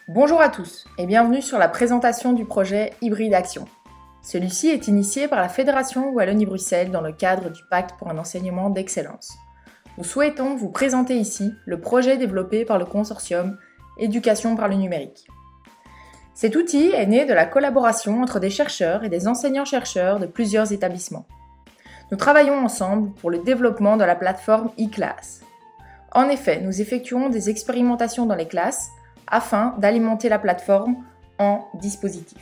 Bonjour à tous et bienvenue sur la présentation du projet Hybride Action. Celui-ci est initié par la Fédération Wallonie-Bruxelles dans le cadre du Pacte pour un enseignement d'excellence. Nous souhaitons vous présenter ici le projet développé par le consortium Éducation par le numérique. Cet outil est né de la collaboration entre des chercheurs et des enseignants-chercheurs de plusieurs établissements. Nous travaillons ensemble pour le développement de la plateforme e-class. En effet, nous effectuons des expérimentations dans les classes afin d'alimenter la plateforme en dispositifs.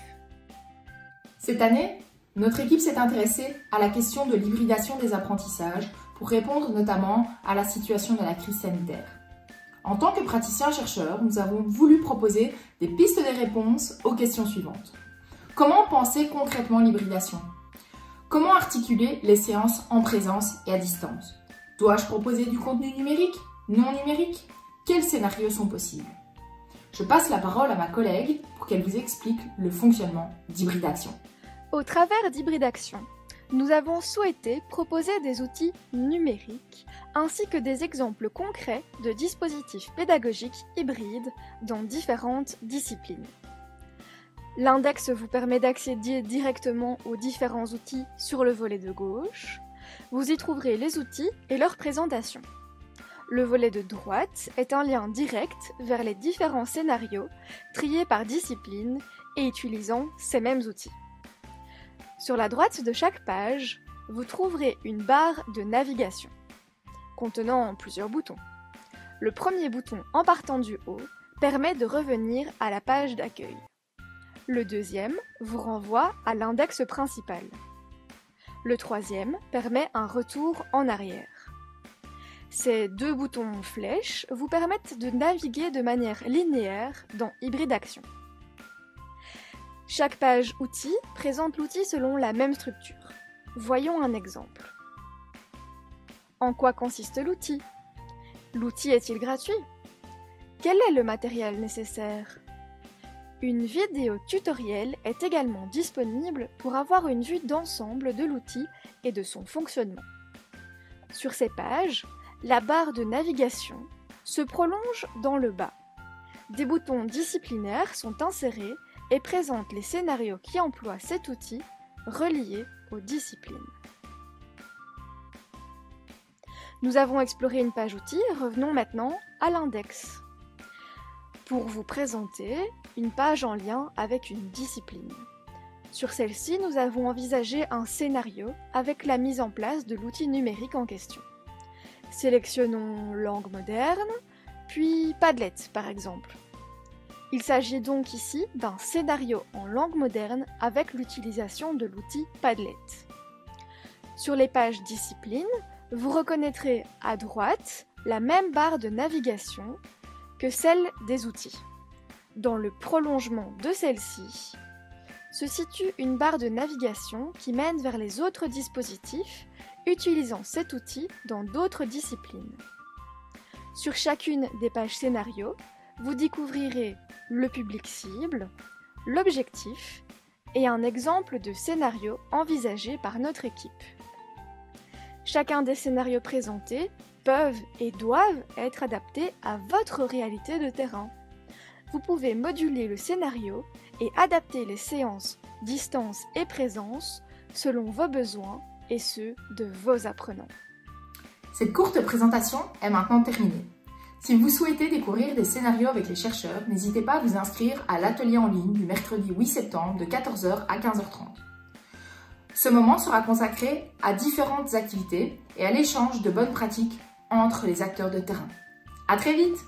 Cette année, notre équipe s'est intéressée à la question de l'hybridation des apprentissages pour répondre notamment à la situation de la crise sanitaire. En tant que praticiens-chercheurs, nous avons voulu proposer des pistes de réponse aux questions suivantes. Comment penser concrètement l'hybridation ? Comment articuler les séances en présence et à distance ? Dois-je proposer du contenu numérique ? Non numérique ? Quels scénarios sont possibles ? Je passe la parole à ma collègue pour qu'elle vous explique le fonctionnement d'Hybride Action. Au travers d'Hybride Action, nous avons souhaité proposer des outils numériques ainsi que des exemples concrets de dispositifs pédagogiques hybrides dans différentes disciplines. L'index vous permet d'accéder directement aux différents outils sur le volet de gauche. Vous y trouverez les outils et leur présentation. Le volet de droite est un lien direct vers les différents scénarios triés par discipline et utilisant ces mêmes outils. Sur la droite de chaque page, vous trouverez une barre de navigation contenant plusieurs boutons. Le premier bouton en partant du haut permet de revenir à la page d'accueil. Le deuxième vous renvoie à l'index principal. Le troisième permet un retour en arrière. Ces deux boutons flèches vous permettent de naviguer de manière linéaire dans Hybride Action. Chaque page outil présente l'outil selon la même structure. Voyons un exemple. En quoi consiste l'outil ? L'outil est-il gratuit ? Quel est le matériel nécessaire ? Une vidéo tutoriel est également disponible pour avoir une vue d'ensemble de l'outil et de son fonctionnement. Sur ces pages, la barre de navigation se prolonge dans le bas. Des boutons disciplinaires sont insérés et présentent les scénarios qui emploient cet outil reliés aux disciplines. Nous avons exploré une page outil, revenons maintenant à l'index. Pour vous présenter une page en lien avec une discipline. Sur celle-ci, nous avons envisagé un scénario avec la mise en place de l'outil numérique en question. Sélectionnons langue moderne, puis Padlet par exemple. Il s'agit donc ici d'un scénario en langue moderne avec l'utilisation de l'outil Padlet. Sur les pages disciplines, vous reconnaîtrez à droite la même barre de navigation que celle des outils. Dans le prolongement de celle-ci, se situe une barre de navigation qui mène vers les autres dispositifs utilisant cet outil dans d'autres disciplines. Sur chacune des pages scénario, vous découvrirez le public cible, l'objectif et un exemple de scénario envisagé par notre équipe. Chacun des scénarios présentés peuvent et doivent être adaptés à votre réalité de terrain. Vous pouvez moduler le scénario et adapter les séances, distance et présence selon vos besoins et ceux de vos apprenants. Cette courte présentation est maintenant terminée. Si vous souhaitez découvrir des scénarios avec les chercheurs, n'hésitez pas à vous inscrire à l'atelier en ligne du mercredi 8 septembre de 14 h à 15 h 30. Ce moment sera consacré à différentes activités et à l'échange de bonnes pratiques entre les acteurs de terrain. À très vite!